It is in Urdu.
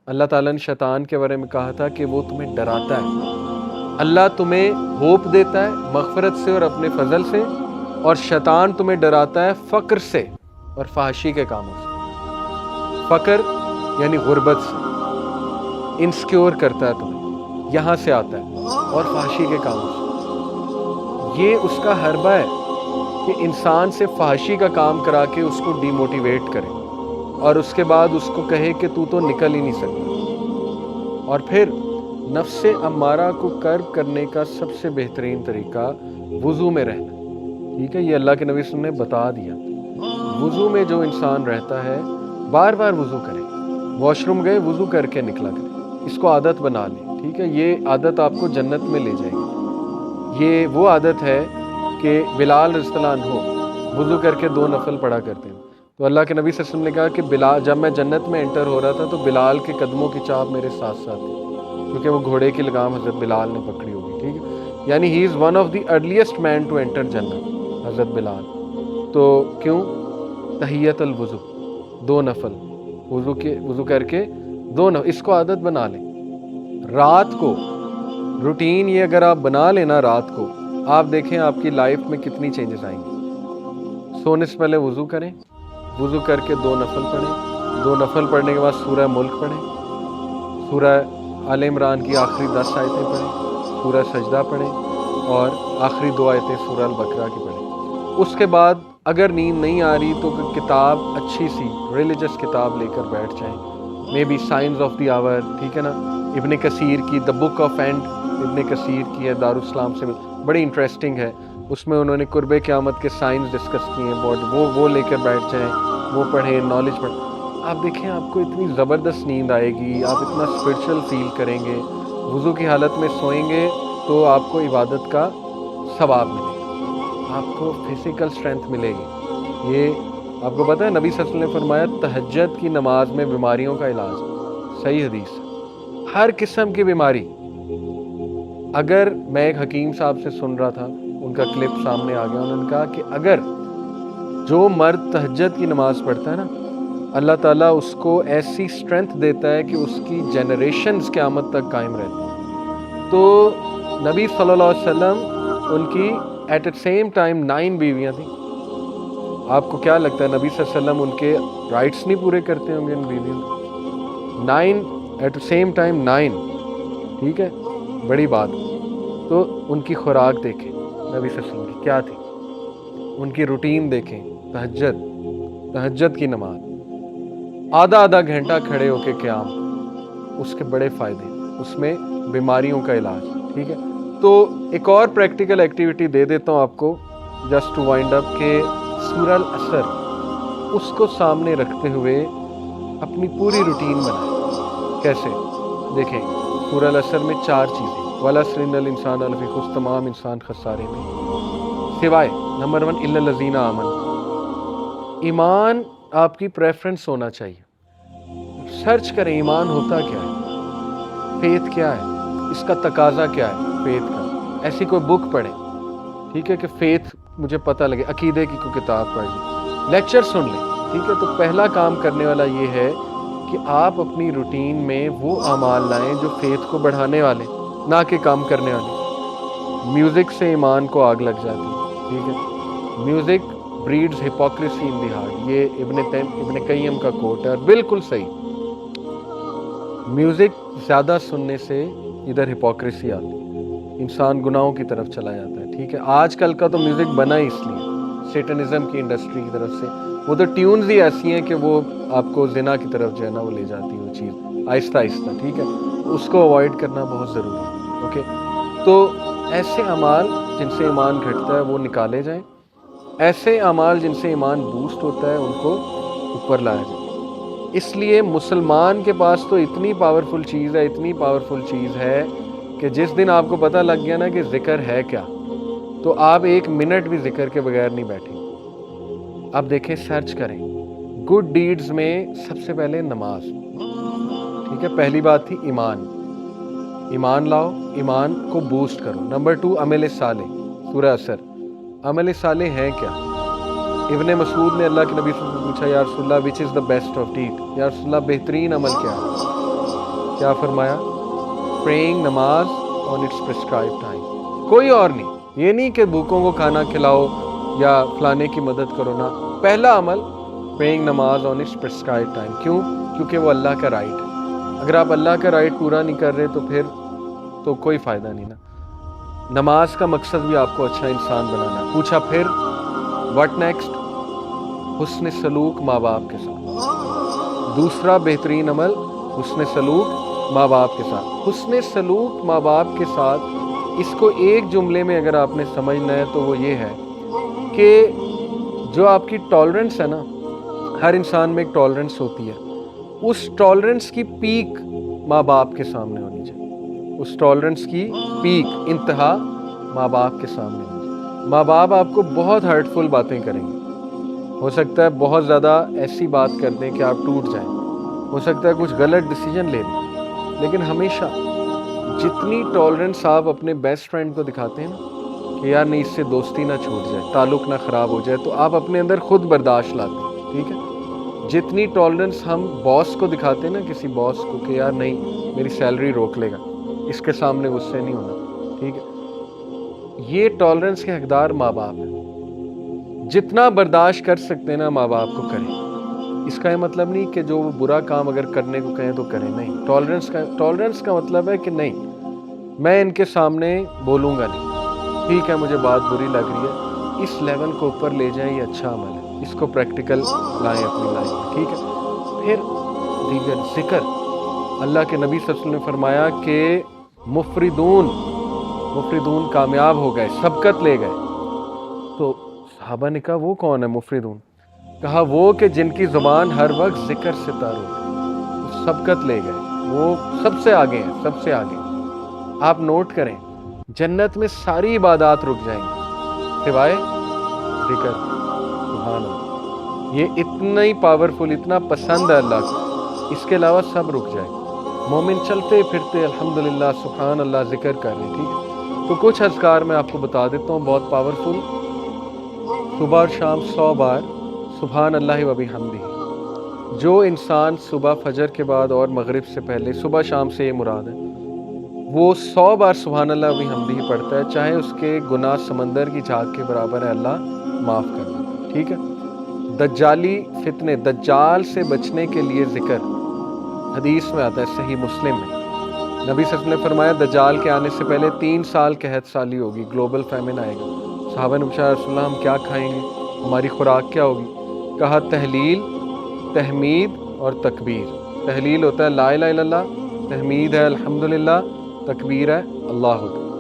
اللہ تعالیٰ نے شیطان کے بارے میں کہا تھا کہ وہ تمہیں ڈراتا ہے. اللہ تمہیں ہوپ دیتا ہے مغفرت سے اور اپنے فضل سے، اور شیطان تمہیں ڈراتا ہے فقر سے اور فحاشی کے کاموں سے. فقر یعنی غربت سے، انسیکیور کرتا ہے تمہیں، یہاں سے آتا ہے، اور فحاشی کے کاموں سے. یہ اس کا حربہ ہے کہ انسان سے فحاشی کا کام کرا کے اس کو ڈی موٹیویٹ کرے، اور اس کے بعد اس کو کہے کہ تو نکل ہی نہیں سکتا. اور پھر نفس امارہ کو کرب کرنے کا سب سے بہترین طریقہ وضو میں رہنا. ٹھیک ہے، یہ اللہ کے نبی صلی اللہ علیہ وسلم نے بتا دیا. وضو میں جو انسان رہتا ہے بار بار وضو کرے، واش روم گئے وضو کر کے نکلا کرے، اس کو عادت بنا لیں. ٹھیک ہے، یہ عادت آپ کو جنت میں لے جائے گی. یہ وہ عادت ہے کہ بلال رضی اللہ عنہ وضو کر کے 2 نفل پڑھا کرتے ہیں. تو اللہ کے نبی صلی اللہ علیہ وسلم نے کہا کہ بلال، جب میں جنت میں انٹر ہو رہا تھا تو بلال کے قدموں کی چاپ میرے ساتھ ساتھ تھی، کیونکہ وہ گھوڑے کی لگام حضرت بلال نے پکڑی ہوگی. ٹھیک ہے، یعنی he is one of the earliest men to enter جنت، حضرت بلال. تو کیوں؟ تحیت الوضو، 2 نفل وضو کر کے 2 نفل، اس کو عادت بنا لیں. رات کو روٹین یہ اگر آپ بنا لینا، رات کو آپ دیکھیں آپ کی لائف میں کتنی چینجز آئیں گی. سونے سے پہلے وضو کریں، وضو کر کے 2 نفل پڑھیں، 2 نفل پڑھنے کے بعد سورہ ملک پڑھیں، سورہ آل عمران کی آخری 10 آیتیں پڑھیں، سورہ سجدہ پڑھیں، اور آخری 2 آیتیں سورہ البقرہ کی پڑھیں. اس کے بعد اگر نیند نہیں آ رہی تو کتاب اچھی سی ریلیجس کتاب لے کر بیٹھ جائیں، maybe science of the hour. ٹھیک ہے نا، ابن کثیر کی دا بک آف اینڈ ابن کثیر کی ہے، دارالاسلام سے بڑی انٹرسٹنگ ہے. اس میں انہوں نے قرب قیامت کے سائنس ڈسکس کیے ہیں، وہ لے کر بیٹھ جائیں، وہ پڑھیں، نالج پڑھیں. آپ دیکھیں آپ کو اتنی زبردست نیند آئے گی، آپ اتنا اسپرچل فیل کریں گے. وضو کی حالت میں سوئیں گے تو آپ کو عبادت کا ثواب ملے گا، آپ کو فزیکل اسٹرینتھ ملے گی. یہ آپ کو پتہ ہے نبی صلی اللہ علیہ وسلم نے فرمایا تہجد کی نماز میں بیماریوں کا علاج. صحیح حدیث، ہر قسم کی بیماری. اگر میں ایک حکیم صاحب سے سن رہا تھا، ان کا کلپ سامنے آ گیا، انہوں نے کہا کہ اگر جو مرد تہجد کی نماز پڑھتا ہے نا، اللہ تعالیٰ اس کو ایسی اسٹرینتھ دیتا ہے کہ اس کی جنریشنز قیامت تک قائم رہتی ہیں. تو نبی صلی اللہ علیہ وسلم ان کی ایٹ اے سیم ٹائم 9 بیویاں تھیں. آپ کو کیا لگتا ہے نبی صلی اللہ علیہ وسلم ان کے رائٹس نہیں پورے کرتے ہوں گے ان بیویوں کے؟ 9 ایٹ اے سیم ٹائم 9. ٹھیک ہے، بڑی بات. تو ان کی خوراک دیکھیں نبی صلی اللہ علیہ وسلم کی کیا تھی، ان کی روٹین دیکھیں. تہجد کی نماز، آدھا گھنٹہ کھڑے ہو کے قیام، اس کے بڑے فائدے، اس میں بیماریوں کا علاج. ٹھیک ہے، تو ایک اور پریکٹیکل ایکٹیویٹی دے دیتا ہوں آپ کو جسٹ ٹو وائنڈ اپ، کہ سورہ العصر اس کو سامنے رکھتے ہوئے اپنی پوری روٹین بنائیں. کیسے؟ دیکھیں سورہ العصر میں 4 چیزیں، والعصر ان الانسان لفی خسر، تمام انسان خسارے میں، سوائے نمبر 1 الا الذین آمنوا. ایمان آپ کی پریفرنس ہونا چاہیے. سرچ کریں ایمان ہوتا کیا ہے، فیتھ کیا ہے، اس کا تقاضا کیا ہے فیتھ کا. ایسی کوئی بک پڑھیں، ٹھیک ہے، کہ فیتھ مجھے پتہ لگے. عقیدے کی کوئی کتاب پڑھ لیں، لیکچر سن لیں. ٹھیک ہے، تو پہلا کام کرنے والا یہ ہے کہ آپ اپنی روٹین میں وہ اعمال لائیں جو فیتھ کو بڑھانے والے، نہ کہ کام کرنے والے. میوزک سے ایمان کو آگ لگ جاتی ہے. ٹھیک ہے، music breeds hypocrisy in the heart, یہ ابن قیم کا کوٹ ہے، اور بالکل صحیح. میوزک زیادہ سننے سے ادھر ہپوکریسی آتی ہے، انسان گناہوں کی طرف چلا جاتا ہے. ٹھیک ہے، آج کل کا تو میوزک بنا ہی اس لیے سیٹنزم کی انڈسٹری کی طرف سے. وہ تو ٹیونز ہی ایسی ہیں کہ وہ آپ کو زنا کی طرف جو ہے نا وہ لے جاتی ہے وہ چیز آہستہ آہستہ. ٹھیک ہے، اس کو اوائڈ کرنا بہت ضروری ہے. اوکے، تو ایسے اعمال جن سے ایمان گھٹتا ہے وہ نکالے جائیں، ایسے اعمال جن سے ایمان بوسٹ ہوتا ہے ان کو اوپر لایا جائے. اس لیے مسلمان کے پاس تو اتنی پاورفل چیز ہے، اتنی پاورفل چیز ہے کہ جس دن آپ کو پتہ لگ گیا نا کہ ذکر ہے کیا، تو آپ 1 منٹ بھی ذکر کے بغیر نہیں بیٹھیں. آپ دیکھیں، سرچ کریں گڈ ڈیڈز میں سب سے پہلے نماز. ٹھیک ہے، پہلی بات تھی ایمان لاؤ، ایمان کو بوسٹ کرو. نمبر 2 عمل صالح. سورہ عصر، عمل صالح ہے کیا؟ ابن مسعود نے اللہ کے نبی صلی اللہ علیہ وسلم سے پوچھا یا رسول اللہ وچ از دا بیسٹ آف ڈیڈ، یا رسول اللہ بہترین عمل کیا ہے؟ کیا فرمایا؟ پریئنگ، نماز آن اٹس پرسکرائب ٹائم، کوئی اور نہیں. یہ نہیں کہ بھوکوں کو کھانا کھلاؤ یا فلانے کی مدد کرو نا. پہلا عمل پریئنگ نماز آن اٹس پرسکرائب ٹائم. کیوں؟ کیونکہ وہ اللہ کا رائٹ ہے. اگر آپ اللہ کا رائٹ پورا نہیں کر رہے تو پھر تو کوئی فائدہ نہیں نا. نماز کا مقصد بھی آپ کو اچھا انسان بنانا ہے. پوچھا پھر واٹ نیکسٹ؟ حسن سلوک ماں باپ کے ساتھ. دوسرا بہترین عمل حسن سلوک ماں باپ کے ساتھ. حسن سلوک ماں باپ کے ساتھ، اس کو ایک جملے میں اگر آپ نے سمجھنا ہے تو وہ یہ ہے کہ جو آپ کی ٹالرنس ہے نا، ہر انسان میں ایک ٹالرنس ہوتی ہے، اس ٹالرنس کی پیک ماں باپ کے سامنے ہونی چاہیے. اس ٹالرنس کی پیک، انتہا ماں باپ کے سامنے ہونی چاہیے. ماں باپ آپ کو بہت ہرٹفل باتیں کریں گے. ہو سکتا ہے بہت زیادہ ایسی بات کر دیں کہ آپ ٹوٹ جائیں. ہو سکتا ہے کچھ غلط ڈیسیجن لے لیں. لیکن ہمیشہ جتنی ٹالرنس آپ اپنے بیسٹ فرینڈ کو دکھاتے ہیں نا کہ یار نہیں اس سے دوستی نہ چھوٹ جائے، تعلق نہ خراب ہو جائے، تو آپ اپنے اندر خود برداشت لاتے ہیں. ٹھیک ہے؟ جتنی ٹالرنس ہم باس کو دکھاتے ہیں نا، کسی باس کو، کہ یار نہیں میری سیلری روک لے گا، اس کے سامنے غصے نہیں ہونا. ٹھیک ہے؟ یہ ٹالرنس کے حقدار ماں باپ ہیں. جتنا برداشت کر سکتے ہیں نا ماں باپ کو کریں. اس کا یہ مطلب نہیں کہ جو وہ برا کام اگر کرنے کو کہیں تو کریں. نہیں، ٹالرنس کا مطلب ہے کہ نہیں، میں ان کے سامنے بولوں گا نہیں. ٹھیک ہے، مجھے بات بری لگ رہی ہے، اس لیول کو اوپر لے جائیں، یہ اچھا عمل ہے. اس کو پریکٹیکل لائیں اپنی لائف میں. ٹھیک ہے؟ پھر دیگر ذکر. اللہ کے نبی صلی اللہ علیہ وسلم نے فرمایا کہ مفردون کامیاب ہو گئے، سبقت لے گئے. تو صحابہ نے کہا وہ کون ہے مفردون؟ کہا وہ کہ جن کی زبان ہر وقت ذکر سے تر ہوتی. وہ سبقت لے گئے، وہ سب سے آگے ہیں، سب سے آگے. آپ نوٹ کریں، جنت میں ساری عبادات رک جائیں گی سوائے ذکر. سبحان اللہ، یہ اتنا ہی پاورفل، اتنا پسند ہے اللہ کو، اس کے علاوہ سب رک جائے. مومن چلتے پھرتے الحمدللہ سبحان اللہ ذکر کر رہے. ٹھیک ہے؟ تو کچھ اذکار میں آپ کو بتا دیتا ہوں، بہت پاورفل. صبح اور شام 100 بار سبحان اللہ و بحمدہ. جو انسان صبح فجر کے بعد اور مغرب سے پہلے، صبح شام سے یہ مراد ہے، وہ 100 بار سبحان اللہ و بحمدہ پڑھتا ہے، چاہے اس کے گناہ سمندر کی جھاگ کے برابر ہے، اللہ معاف کر دیتا ہے. ٹھیک ہے؟ دجالی فتنے، دجال سے بچنے کے لیے ذکر. حدیث میں آتا ہے صحیح مسلم میں، نبی صلی اللہ علیہ وسلم نے فرمایا دجال کے آنے سے پہلے 3 سال قحط سالی ہوگی، گلوبل فیمن آئے گا. صحابہ نے پوچھا رسول اللہ ہم کیا کھائیں گے، ہماری خوراک کیا ہوگی؟ کہا تحلیل، تحمید اور تکبیر. تحلیل ہوتا ہے لا الہ الا اللہ، تحمید ہے الحمدللہ، تکبیر ہے اللہ اکبر.